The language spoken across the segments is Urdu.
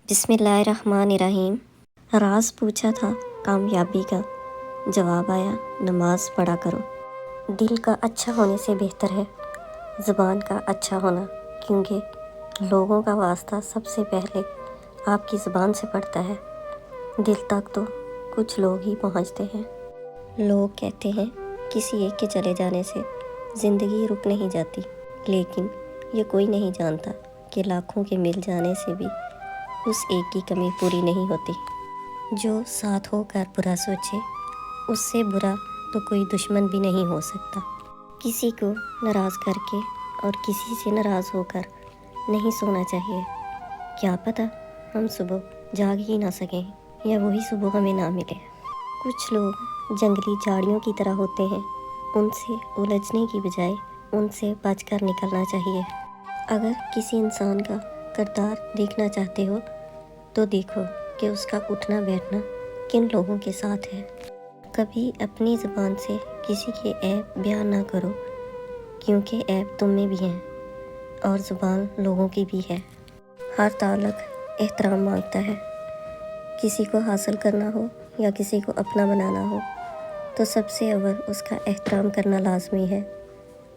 بسم اللہ الرحمن الرحیم۔ راز پوچھا تھا کامیابی کا، جواب آیا نماز پڑھا کرو۔ دل کا اچھا ہونے سے بہتر ہے زبان کا اچھا ہونا، کیونکہ لوگوں کا واسطہ سب سے پہلے آپ کی زبان سے پڑتا ہے۔ دل تک تو کچھ لوگ ہی پہنچتے ہیں۔ لوگ کہتے ہیں کسی ایک کے چلے جانے سے زندگی رک نہیں جاتی، لیکن یہ کوئی نہیں جانتا کہ لاکھوں کے مل جانے سے بھی اس ایک کی کمی پوری نہیں ہوتی۔ جو ساتھ ہو کر برا سوچے، اس سے برا تو کوئی دشمن بھی نہیں ہو سکتا۔ کسی کو ناراض کر کے اور کسی سے ناراض ہو کر نہیں سونا چاہیے۔ کیا پتہ ہم صبح جاگ ہی نہ سکیں یا وہی صبح ہمیں نہ ملے۔ کچھ لوگ جنگلی جھاڑیوں کی طرح ہوتے ہیں، ان سے الجھنے کی بجائے ان سے بچ کر نکلنا چاہیے۔ اگر کسی انسان کا کردار دیکھنا چاہتے ہو تو دیکھو کہ اس کا اٹھنا بیٹھنا کن لوگوں کے ساتھ ہے۔ کبھی اپنی زبان سے کسی کے عیب بیان نہ کرو، کیونکہ عیب تم میں بھی ہیں اور زبان لوگوں کی بھی ہے۔ ہر تعلق احترام مانگتا ہے۔ کسی کو حاصل کرنا ہو یا کسی کو اپنا بنانا ہو تو سب سے اول اس کا احترام کرنا لازمی ہے۔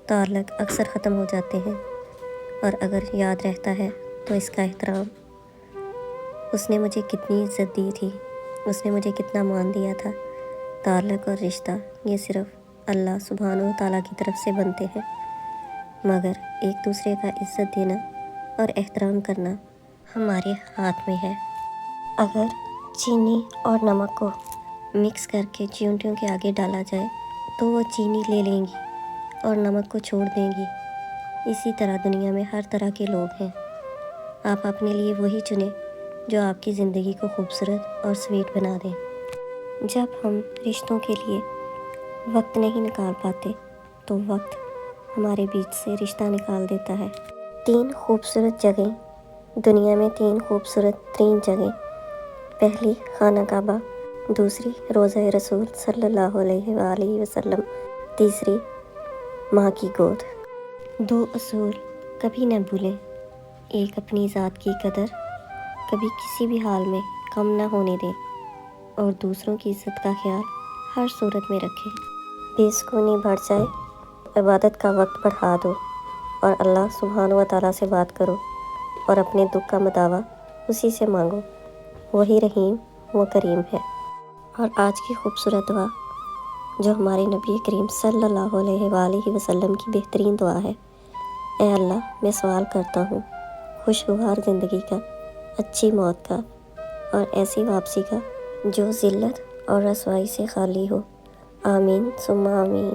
تعلق اکثر ختم ہو جاتے ہیں، اور اگر یاد رہتا ہے تو اس کا احترام۔ اس نے مجھے کتنی عزت دی تھی، اس نے مجھے کتنا مان دیا تھا۔ تعلق اور رشتہ یہ صرف اللہ سبحانہ و تعالیٰ کی طرف سے بنتے ہیں، مگر ایک دوسرے کا عزت دینا اور احترام کرنا ہمارے ہاتھ میں ہے۔ اگر چینی اور نمک کو مکس کر کے چیونٹیوں کے آگے ڈالا جائے تو وہ چینی لے لیں گی اور نمک کو چھوڑ دیں گی۔ اسی طرح دنیا میں ہر طرح کے لوگ ہیں۔ آپ اپنے لیے وہی چنیں جو آپ کی زندگی کو خوبصورت اور سویٹ بنا دیں۔ جب ہم رشتوں کے لیے وقت نہیں نکال پاتے تو وقت ہمارے بیچ سے رشتہ نکال دیتا ہے۔ 3 خوبصورت جگہیں دنیا میں، 3 خوبصورت ترین جگہیں: پہلی خانہ کعبہ، دوسری روضہ رسول صلی اللہ علیہ وآلہ وسلم، تیسری ماں کی گود۔ 2 اصول کبھی نہ بھولیں: ایک، اپنی ذات کی قدر کبھی کسی بھی حال میں کم نہ ہونے دیں، اور دوسروں کی عزت کا خیال ہر صورت میں رکھیں۔ بے سکونی بڑھ جائے، عبادت کا وقت بڑھا دو اور اللہ سبحانہ و تعالیٰ سے بات کرو، اور اپنے دکھ کا مداوع اسی سے مانگو۔ وہی رحیم و کریم ہے۔ اور آج کی خوبصورت دعا جو ہمارے نبی کریم صلی اللہ علیہ وآلہ وسلم کی بہترین دعا ہے: اے اللہ، میں سوال کرتا ہوں خوشگوار زندگی کا، اچھی موت کا، اور ایسی واپسی کا جو ذلت اور رسوائی سے خالی ہو۔ آمین ثم آمین۔